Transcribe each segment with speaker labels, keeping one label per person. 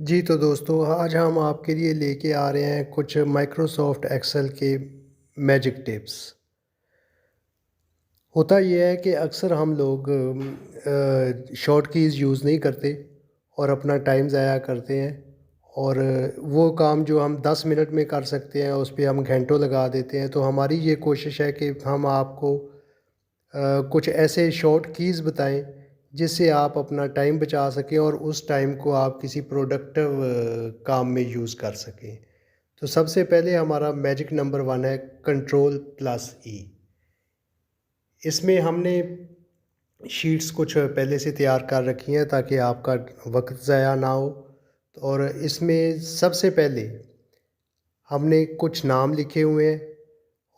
Speaker 1: जी, तो दोस्तों आज हम आपके लिए लेके आ रहे हैं कुछ माइक्रोसॉफ्ट एक्सेल के मैजिक टिप्स। होता ये है कि अक्सर हम लोग शॉर्ट कीज़ यूज़ नहीं करते और अपना टाइम ज़ाया करते हैं और वो काम जो हम 10 मिनट में कर सकते हैं उस पे हम घंटों लगा देते हैं। तो हमारी ये कोशिश है कि हम आपको कुछ ऐसे शॉर्ट कीज़ बताएँ जिससे आप अपना टाइम बचा सकें और उस टाइम को आप किसी प्रोडक्टिव काम में यूज़ कर सकें। तो सबसे पहले हमारा मैजिक नंबर 1 है कंट्रोल प्लस ई। इसमें हमने शीट्स कुछ पहले से तैयार कर रखी हैं ताकि आपका वक्त ज़ाया ना हो। और इसमें सबसे पहले हमने कुछ नाम लिखे हुए हैं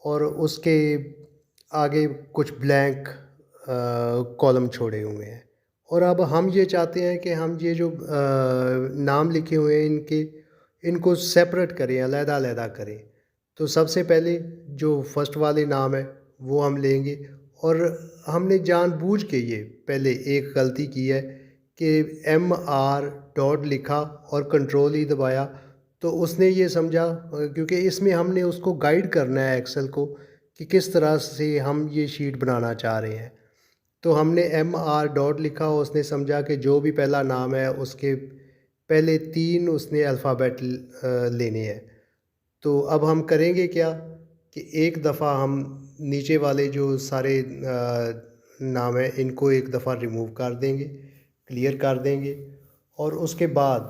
Speaker 1: और उसके आगे कुछ ब्लैंक कॉलम छोड़े हुए हैं। और अब हम ये चाहते हैं कि हम ये जो नाम लिखे हुए हैं इनको सेपरेट करें, अलग-अलग करें। तो सबसे पहले जो फर्स्ट वाले नाम है वो हम लेंगे और हमने जानबूझ के ये पहले एक गलती की है कि MR डॉट लिखा और कंट्रोल ही दबाया। तो उसने ये समझा क्योंकि इसमें हमने उसको गाइड करना है एक्सेल को कि किस तरह से हम ये शीट बनाना चाह रहे हैं। तो हमने MR डॉट लिखा और उसने समझा कि जो भी पहला नाम है उसके पहले 3 उसने अल्फ़ाबेट लेने हैं। तो अब हम करेंगे क्या कि एक दफ़ा हम नीचे वाले जो सारे नाम हैं इनको एक दफ़ा रिमूव कर देंगे, क्लियर कर देंगे और उसके बाद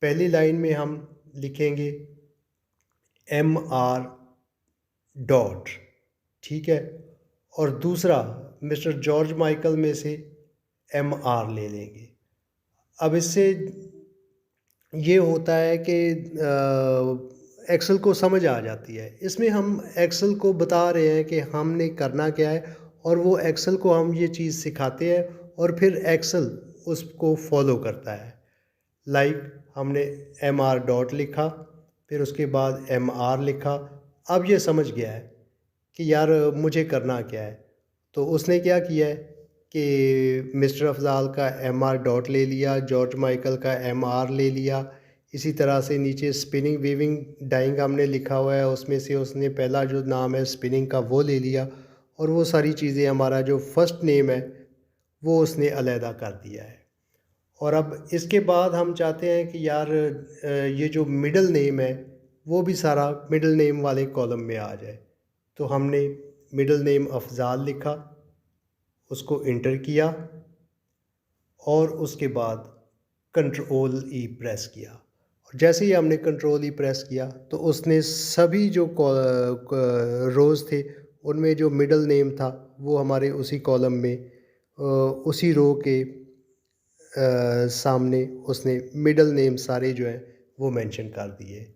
Speaker 1: पहली लाइन में हम लिखेंगे MR डॉट, ठीक है? और दूसरा मिस्टर जॉर्ज माइकल में से MR ले लेंगे। अब इससे ये होता है कि एक्सेल को समझ आ जाती है। इसमें हम एक्सेल को बता रहे हैं कि हमने करना क्या है और वो एक्सेल को हम ये चीज़ सिखाते हैं और फिर एक्सेल उसको फॉलो करता है। लाइक हमने MR डॉट लिखा, फिर उसके बाद MR लिखा। अब ये समझ गया है कि यार मुझे करना क्या है। तो उसने क्या किया है कि मिस्टर अफ़ज़ाल का MR डॉट ले लिया, जॉर्ज माइकल का MR ले लिया। इसी तरह से नीचे स्पिनिंग वीविंग डाइंग हमने लिखा हुआ है, उसमें से उसने पहला जो नाम है स्पिनिंग का वो ले लिया और वो सारी चीज़ें हमारा जो फर्स्ट नेम है वो उसने अलहदा कर दिया है। और अब इसके बाद हम चाहते हैं कि यार ये जो मिडल नेम है वो भी सारा मिडल नेम वाले कॉलम में आ जाए। तो हमने मिडल नेम अफ़ज़ाल लिखा, उसको इंटर किया और उसके बाद कंट्रोल ई प्रेस किया। और जैसे ही हमने कंट्रोल ई प्रेस किया तो उसने सभी जो रोज़ थे उनमें जो मिडल नेम था वो हमारे उसी कॉलम में उसी रो के सामने उसने मिडल नेम सारे जो हैं वो मेंशन कर दिए।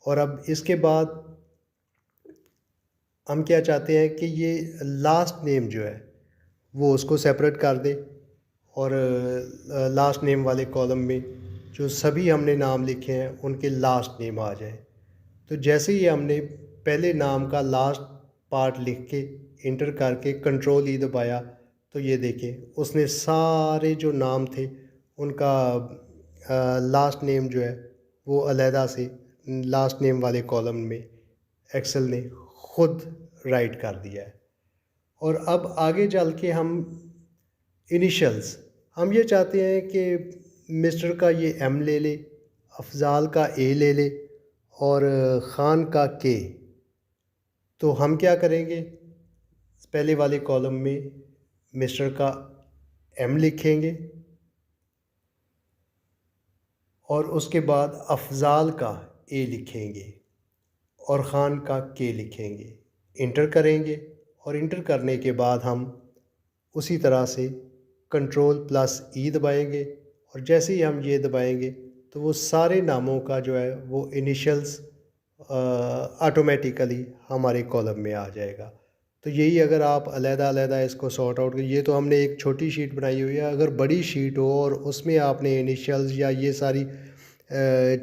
Speaker 1: और अब इसके बाद हम क्या चाहते हैं कि ये लास्ट नेम जो है वो उसको सेपरेट कर दे और लास्ट नेम वाले कॉलम में जो सभी हमने नाम लिखे हैं उनके लास्ट नेम आ जाए। तो जैसे ही हमने पहले नाम का लास्ट पार्ट लिख के इंटर करके कंट्रोल ई दबाया तो ये देखें उसने सारे जो नाम थे उनका लास्ट नेम जो है वो अलहदा से लास्ट नेम वाले कॉलम में एक्सेल ने खुद राइट कर दिया है। और अब आगे चल के हम इनिशियल्स हम ये चाहते हैं कि मिस्टर का ये M ले ले, अफ़ज़ाल का A ले ले और ख़ान का K। तो हम क्या करेंगे, पहले वाले कॉलम में मिस्टर का M लिखेंगे और उसके बाद अफ़ज़ाल का A लिखेंगे और ख़ान का K लिखेंगे, इंटर करेंगे और इंटर करने के बाद हम उसी तरह से कंट्रोल प्लस ई दबाएंगे और जैसे ही हम ये दबाएंगे तो वो सारे नामों का जो है वो इनिशियल्स ऑटोमेटिकली हमारे कॉलम में आ जाएगा। तो यही अगर आप अलहदा-अलहदा इसको सॉर्ट आउट ये तो हमने एक छोटी शीट बनाई हुई है, अगर बड़ी शीट हो और उसमें आपने इनिशियल्स या ये सारी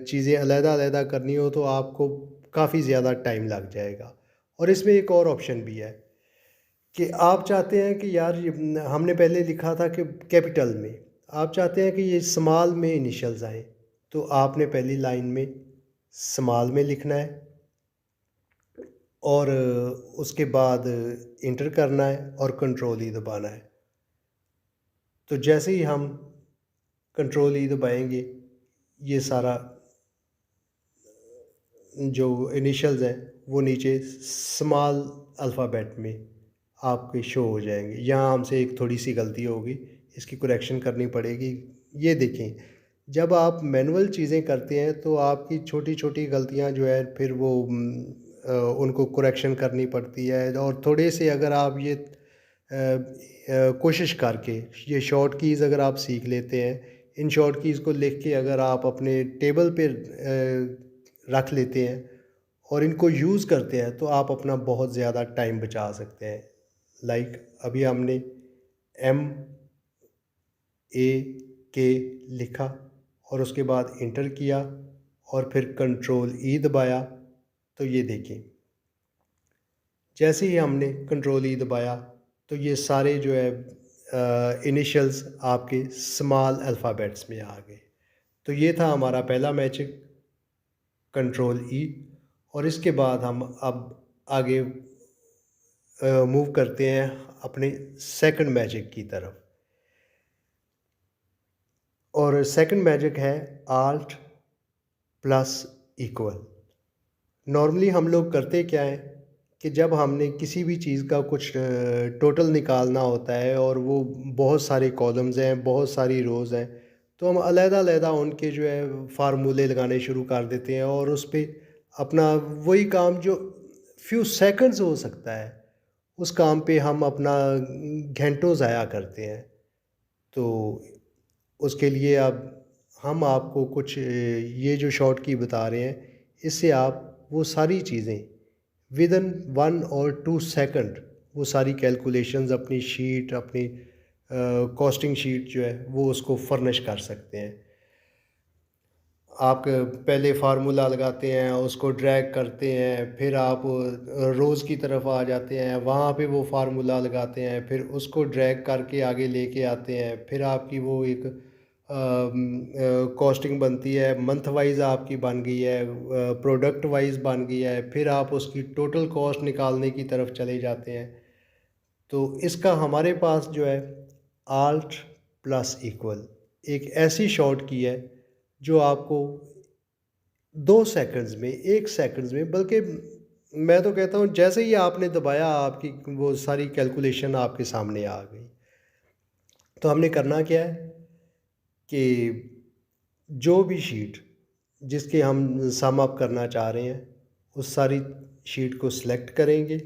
Speaker 1: चीज़ें अलहदा-अलहदा करनी हो तो आपको काफ़ी ज़्यादा टाइम लग जाएगा। और इसमें एक और ऑप्शन भी है कि आप चाहते हैं कि यार ये हमने पहले लिखा था कि कैपिटल में, आप चाहते हैं कि ये स्मॉल में इनिशियल्स आएँ। तो आपने पहली लाइन में स्मॉल में लिखना है और उसके बाद इंटर करना है और कंट्रोल ई दबाना है। तो जैसे ही हम कंट्रोल ई दबाएंगे, ये सारा जो इनिशियल्स हैं वो नीचे स्मॉल अल्फ़ाबेट में आपके शो हो जाएंगे। यहाँ हमसे एक थोड़ी सी गलती होगी, इसकी करेक्शन करनी पड़ेगी। ये देखें, जब आप मैनुअल चीज़ें करते हैं तो आपकी छोटी छोटी गलतियाँ जो है फिर वो उनको करेक्शन करनी पड़ती है। और थोड़े से अगर आप ये कोशिश करके ये शॉर्ट कीज़ अगर आप सीख लेते हैं, इन शॉर्ट कीज़ को लिख के अगर आप अपने टेबल पे रख लेते हैं और इनको यूज़ करते हैं तो आप अपना बहुत ज़्यादा टाइम बचा सकते हैं। लाइक अभी हमने MAK लिखा और उसके बाद इंटर किया और फिर कंट्रोल ई दबाया। तो ये देखें, जैसे ही हमने कंट्रोल ई दबाया तो ये सारे जो है इनिशियल्स आपके स्मॉल अल्फ़ाबेट्स में आ गए। तो ये था हमारा पहला मैजिक, कंट्रोल ई। और इसके बाद हम अब आगे मूव करते हैं अपने सेकंड मैजिक की तरफ। और सेकंड मैजिक है आल्ट प्लस इक्वल। नॉर्मली हम लोग करते क्या है कि जब हमने किसी भी चीज़ का कुछ टोटल निकालना होता है और वो बहुत सारे कॉलम्स हैं, बहुत सारी रोज़ हैं, तो हम अलग-अलग उनके जो है फार्मूले लगाने शुरू कर देते हैं और उस पे अपना वही काम जो फ्यू सेकंड्स हो सकता है, उस काम पे हम अपना घंटों ज़ाया करते हैं। तो उसके लिए अब हम आपको कुछ ये जो शॉर्ट की बता रहे हैं, इससे आप वो सारी चीज़ें विदिन 1 और 2 सेकंड वो सारी कैलकुलेशंस अपनी शीट, अपनी कॉस्टिंग शीट जो है वो उसको फर्निश कर सकते हैं। आप पहले फार्मूला लगाते हैं, उसको ड्रैग करते हैं, फिर आप रोज़ की तरफ आ जाते हैं, वहाँ पे वो फार्मूला लगाते हैं, फिर उसको ड्रैग करके आगे लेके आते हैं, फिर आपकी वो एक कॉस्टिंग बनती है, मंथ वाइज आपकी बन गई है, प्रोडक्ट वाइज बन गई है, फिर आप उसकी टोटल कॉस्ट निकालने की तरफ चले जाते हैं। तो इसका हमारे पास जो है आल्ट प्लस इक्वल एक ऐसी शॉर्ट की है जो आपको 2 सेकंड्स में, 1 सेकंड्स में, बल्कि मैं तो कहता हूँ जैसे ही आपने दबाया आपकी वो सारी कैलकुलेशन आपके सामने आ गई। तो हमने करना क्या है कि जो भी शीट जिसके हम सम अप करना चाह रहे हैं, उस सारी शीट को सिलेक्ट करेंगे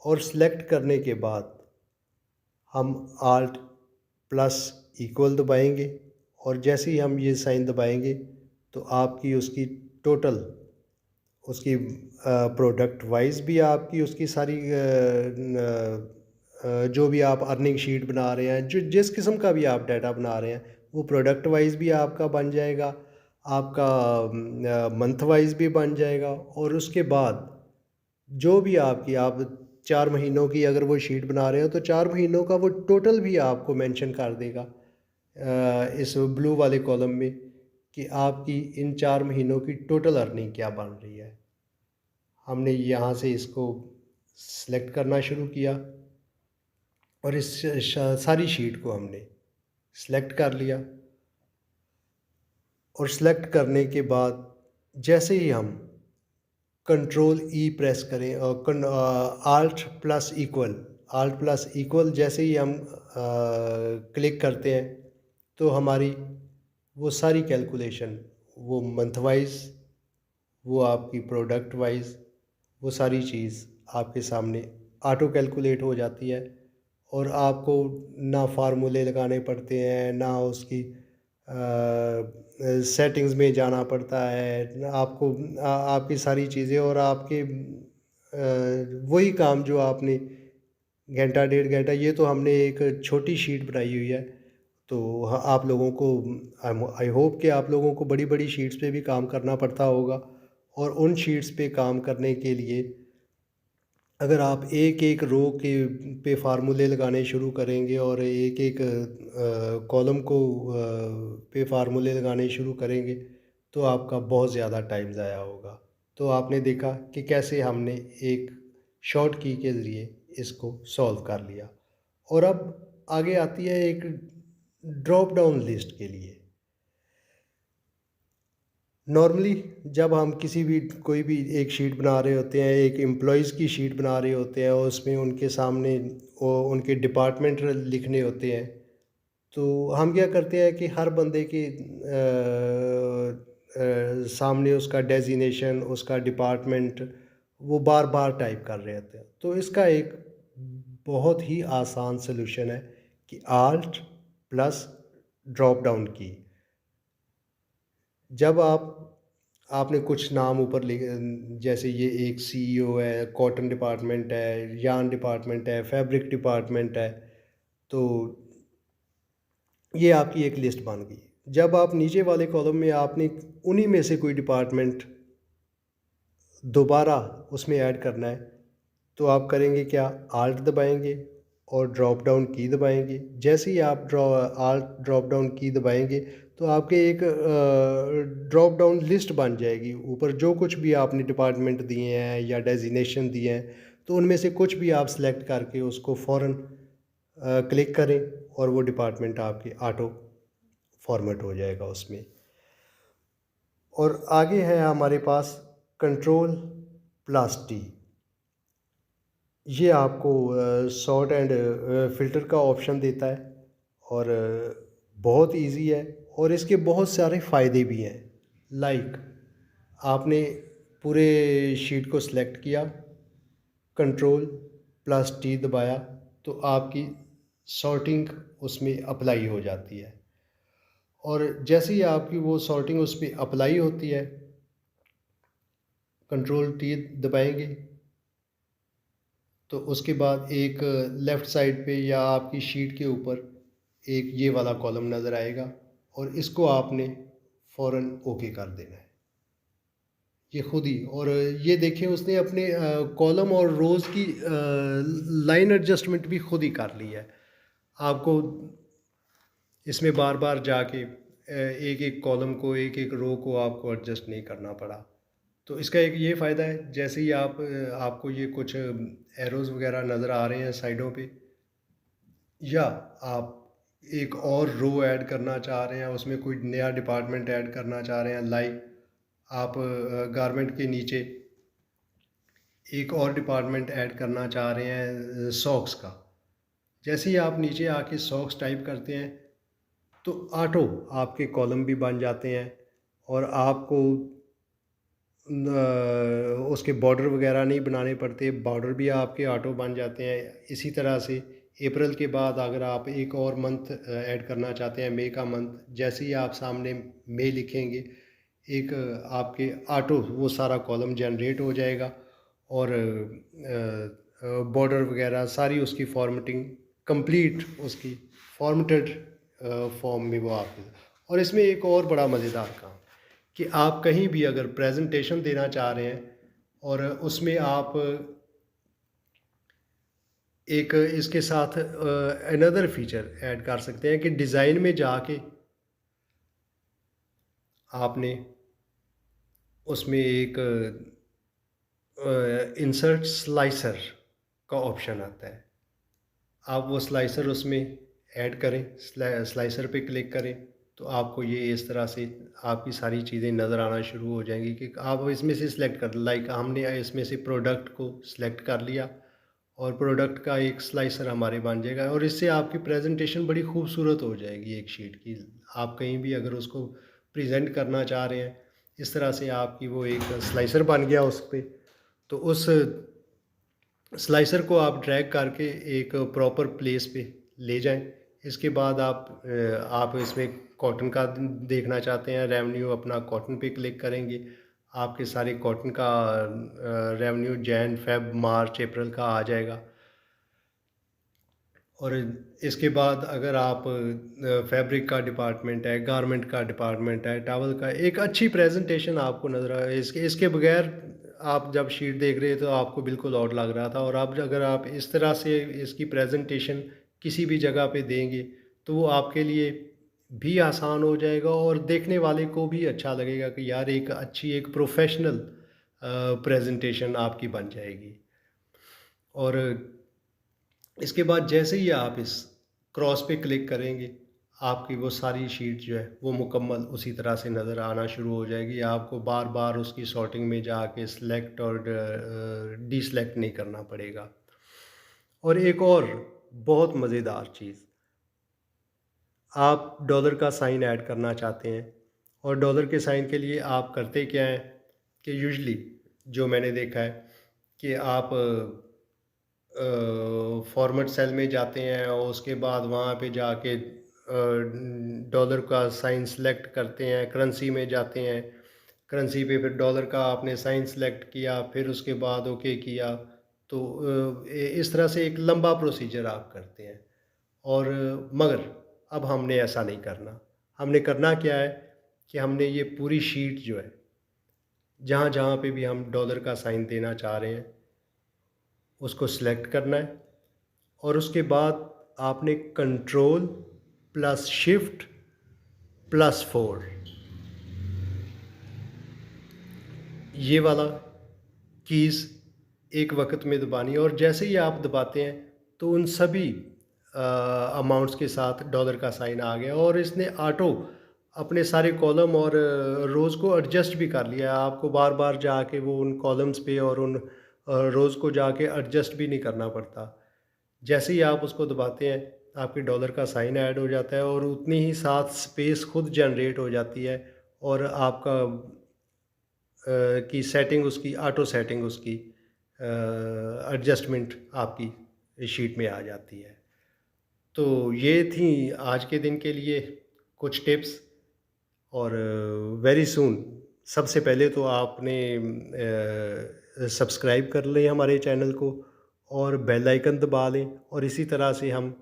Speaker 1: और सिलेक्ट करने के बाद हम आल्ट प्लस इक्वल दबाएंगे और जैसे ही हम ये साइन दबाएंगे तो आपकी उसकी टोटल उसकी प्रोडक्ट वाइज भी आपकी उसकी सारी जो भी आप अर्निंग शीट बना रहे हैं, जो जिस किस्म का भी आप डाटा बना रहे हैं, वो प्रोडक्ट वाइज भी आपका बन जाएगा, आपका मंथ वाइज भी बन जाएगा। और उसके बाद जो भी आपकी आप 4 महीनों की अगर वो शीट बना रहे हो तो 4 महीनों का वो टोटल भी आपको मेंशन कर देगा इस ब्लू वाले कॉलम में कि आपकी इन 4 महीनों की टोटल अर्निंग क्या बन रही है। हमने यहाँ से इसको सिलेक्ट करना शुरू किया और इस सारी शीट को हमने सिलेक्ट कर लिया और सिलेक्ट करने के बाद जैसे ही हम कंट्रोल ई प्रेस करें और आल्ट प्लस इक्वल जैसे ही हम क्लिक करते हैं तो हमारी वो सारी कैलकुलेशन, वो मंथ वाइज, वो आपकी प्रोडक्ट वाइज, वो सारी चीज़ आपके सामने ऑटो कैलकुलेट हो जाती है और आपको ना फार्मूले लगाने पड़ते हैं, ना उसकी सेटिंग्स में जाना पड़ता है, ना आपको आपकी सारी चीज़ें और आपके वही काम जो आपने घंटा 1.5 घंटा, ये तो हमने एक छोटी शीट बनाई हुई है। तो आप लोगों को आई होप कि आप लोगों को बड़ी-बड़ी शीट्स पे भी काम करना पड़ता होगा और उन शीट्स पे काम करने के लिए अगर आप एक-एक रो के पे फार्मूले लगाने शुरू करेंगे और एक-एक कॉलम को पे फार्मूले लगाने शुरू करेंगे तो आपका बहुत ज़्यादा टाइम ज़ाया होगा। तो आपने देखा कि कैसे हमने एक शॉर्ट की के ज़रिए इसको सॉल्व कर लिया। और अब आगे आती है एक ड्रॉप डाउन लिस्ट के लिए। नॉर्मली जब हम किसी भी कोई भी एक शीट बना रहे होते हैं, एक एम्प्लॉइज़ की शीट बना रहे होते हैं और उसमें उनके सामने वो उनके डिपार्टमेंट लिखने होते हैं, तो हम क्या करते हैं कि हर बंदे के सामने उसका डेज़िग्नेशन, उसका डिपार्टमेंट वो बार-बार टाइप कर रहे होते हैं। तो इसका एक बहुत ही आसान सॉल्यूशन है कि ऑल्ट प्लस ड्रॉप डाउन की। जब आपने कुछ नाम ऊपर जैसे ये एक सीईओ है, कॉटन डिपार्टमेंट है, यार्न डिपार्टमेंट है, फैब्रिक डिपार्टमेंट है, तो ये आपकी एक लिस्ट बन गई। जब आप नीचे वाले कॉलम में आपने उन्हीं में से कोई डिपार्टमेंट दोबारा उसमें ऐड करना है, तो आप करेंगे क्या? ऑल्ट दबाएँगे और ड्रॉप डाउन की दबाएँगे। जैसे ही आप ऑल्ट ड्रॉप डाउन की दबाएँगे, तो आपके एक ड्रॉप डाउन लिस्ट बन जाएगी। ऊपर जो कुछ भी आपने डिपार्टमेंट दिए हैं या डेज़िग्नेशन दिए हैं, तो उनमें से कुछ भी आप सेलेक्ट करके उसको फ़ौरन क्लिक करें और वो डिपार्टमेंट आपके ऑटो फ़ॉर्मेट हो जाएगा उसमें। और आगे है हमारे पास कंट्रोल प्लस टी। ये आपको सॉर्ट एंड फ़िल्टर का ऑप्शन देता है और बहुत इजी है और इसके बहुत सारे फ़ायदे भी हैं। लाइक आपने पूरे शीट को सिलेक्ट किया, कंट्रोल प्लस टी दबाया, तो आपकी सॉर्टिंग उसमें अप्लाई हो जाती है। और जैसे ही आपकी वो सॉर्टिंग उस पे अप्लाई होती है, कंट्रोल टी दबाएँगे, तो उसके बाद एक लेफ़्ट साइड पे या आपकी शीट के ऊपर एक ये वाला कॉलम नज़र आएगा और इसको आपने फ़ौरन ओके कर देना है। ये खुद ही। और ये देखें उसने अपने कॉलम और रोज़ की लाइन एडजस्टमेंट भी खुद ही कर ली है। आपको इसमें बार-बार जाके एक-एक कॉलम को, एक-एक रो को आपको एडजस्ट नहीं करना पड़ा। तो इसका एक ये फ़ायदा है, जैसे ही आपको ये कुछ एरोज़ वग़ैरह नज़र आ रहे हैं साइडों पे, या आप एक और रो ऐड करना चाह रहे हैं, उसमें कोई नया डिपार्टमेंट ऐड करना चाह रहे हैं, लाइक आप गारमेंट के नीचे एक और डिपार्टमेंट ऐड करना चाह रहे हैं सॉक्स का। जैसे ही आप नीचे आके सॉक्स टाइप करते हैं, तो ऑटो आपके कॉलम भी बन जाते हैं और आपको उसके बॉर्डर वगैरह नहीं बनाने पड़ते, बॉर्डर भी आपके ऑटो बन जाते हैं। इसी तरह से अप्रैल के बाद अगर आप एक और मंथ ऐड करना चाहते हैं, मई का मंथ, जैसे ही आप सामने मई लिखेंगे, एक आपके ऑटो वो सारा कॉलम जनरेट हो जाएगा और बॉर्डर वगैरह सारी उसकी फॉर्मेटिंग कंप्लीट, उसकी फॉर्मेटेड फॉर्म में वो आपके। और इसमें एक और बड़ा मज़ेदार काम कि आप कहीं भी अगर प्रेजेंटेशन देना चाह रहे हैं और उसमें आप एक इसके साथ अनदर फीचर ऐड कर सकते हैं कि डिज़ाइन में जाके आपने उसमें एक इंसर्ट स्लाइसर का ऑप्शन आता है। आप वो स्लाइसर उसमें ऐड करें, स्लाइसर पे क्लिक करें, तो आपको ये इस तरह से आपकी सारी चीज़ें नज़र आना शुरू हो जाएंगी कि आप इसमें से सिलेक्ट कर, लाइक हमने इसमें से प्रोडक्ट को सिलेक्ट कर लिया और प्रोडक्ट का एक स्लाइसर हमारे बन जाएगा और इससे आपकी प्रेजेंटेशन बड़ी खूबसूरत हो जाएगी एक शीट की। आप कहीं भी अगर उसको प्रेजेंट करना चाह रहे हैं, इस तरह से आपकी वो एक स्लाइसर बन गया उस पे, तो उस स्लाइसर को आप ड्रैग करके एक प्रॉपर प्लेस पे ले जाएं। इसके बाद आप इसमें कॉटन का देखना चाहते हैं रेवेन्यू, अपना कॉटन पे क्लिक करेंगे, आपके सारे कॉटन का रेवेन्यू जैन फेब मार्च अप्रैल का आ जाएगा। और इसके बाद अगर आप फैब्रिक का डिपार्टमेंट है, गारमेंट का डिपार्टमेंट है, टॉवल का, एक अच्छी प्रेजेंटेशन आपको नज़र आए। इसके बगैर आप जब शीट देख रहे थे तो आपको बिल्कुल ऑड लग रहा था, और अब अगर आप इस तरह से इसकी प्रेजेंटेशन किसी भी जगह पे देंगे तो वो आपके लिए भी आसान हो जाएगा और देखने वाले को भी अच्छा लगेगा कि यार एक अच्छी एक प्रोफ़ेशनल प्रेज़ेंटेशन आपकी बन जाएगी। और इसके बाद जैसे ही आप इस क्रॉस पे क्लिक करेंगे, आपकी वो सारी शीट जो है, वो मुकम्मल उसी तरह से नज़र आना शुरू हो जाएगी। आपको बार-बार उसकी सॉर्टिंग में जाके सिलेक्ट और डीसेलेक्ट नहीं करना पड़ेगा। और एक और बहुत मज़ेदार चीज़, आप डॉलर का साइन ऐड करना चाहते हैं और डॉलर के साइन के लिए आप करते क्या हैं कि यूजुअली जो मैंने देखा है कि आप फॉर्मेट सेल में जाते हैं और उसके बाद वहाँ पे जाके डॉलर का साइन सेलेक्ट करते हैं, करेंसी में जाते हैं, करेंसी पे फिर डॉलर का आपने साइन सेलेक्ट किया, फिर उसके बाद ओके किया। तो इस तरह से एक लंबा प्रोसीजर आप करते हैं। और मगर अब हमने ऐसा नहीं करना। हमने करना क्या है कि हमने ये पूरी शीट जो है, जहाँ-जहाँ पे भी हम डॉलर का साइन देना चाह रहे हैं, उसको सिलेक्ट करना है और उसके बाद आपने कंट्रोल प्लस शिफ्ट प्लस 4 ये वाला कीज़ एक वक़्त में दबानी है और जैसे ही आप दबाते हैं तो उन सभी अमाउंट्स के साथ डॉलर का साइन आ गया और इसने ऑटो अपने सारे कॉलम और रोज़ को एडजस्ट भी कर लिया है। आपको बार-बार जाके वो उन कॉलम्स पे और उन रोज़ को जाके एडजस्ट भी नहीं करना पड़ता। जैसे ही आप उसको दबाते हैं, आपके डॉलर का साइन ऐड हो जाता है और उतनी ही साथ स्पेस खुद जनरेट हो जाती है और आपका की सेटिंग उसकी ऑटो सेटिंग उसकी एडजस्टमेंट आपकी शीट में आ जाती है। तो ये थी आज के दिन के लिए कुछ टिप्स और वेरी सून सबसे पहले तो आपने सब्सक्राइब कर लें हमारे चैनल को और बेल आइकन दबा लें और इसी तरह से हम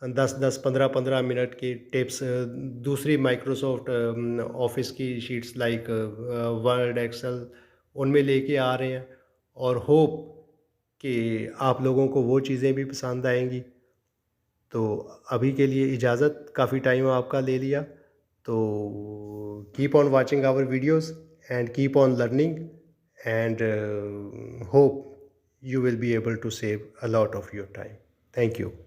Speaker 1: 10-10 15-15 मिनट की टिप्स दूसरी माइक्रोसॉफ्ट ऑफिस की शीट्स लाइक वर्ड एक्सेल उनमें लेके आ रहे हैं और होप कि आप लोगों को वो चीज़ें भी पसंद आएंगी। तो अभी के लिए इजाज़त, काफ़ी टाइम आपका ले लिया। तो keep on watching our videos and keep on learning and hope you will be able to save a lot of your time. Thank you.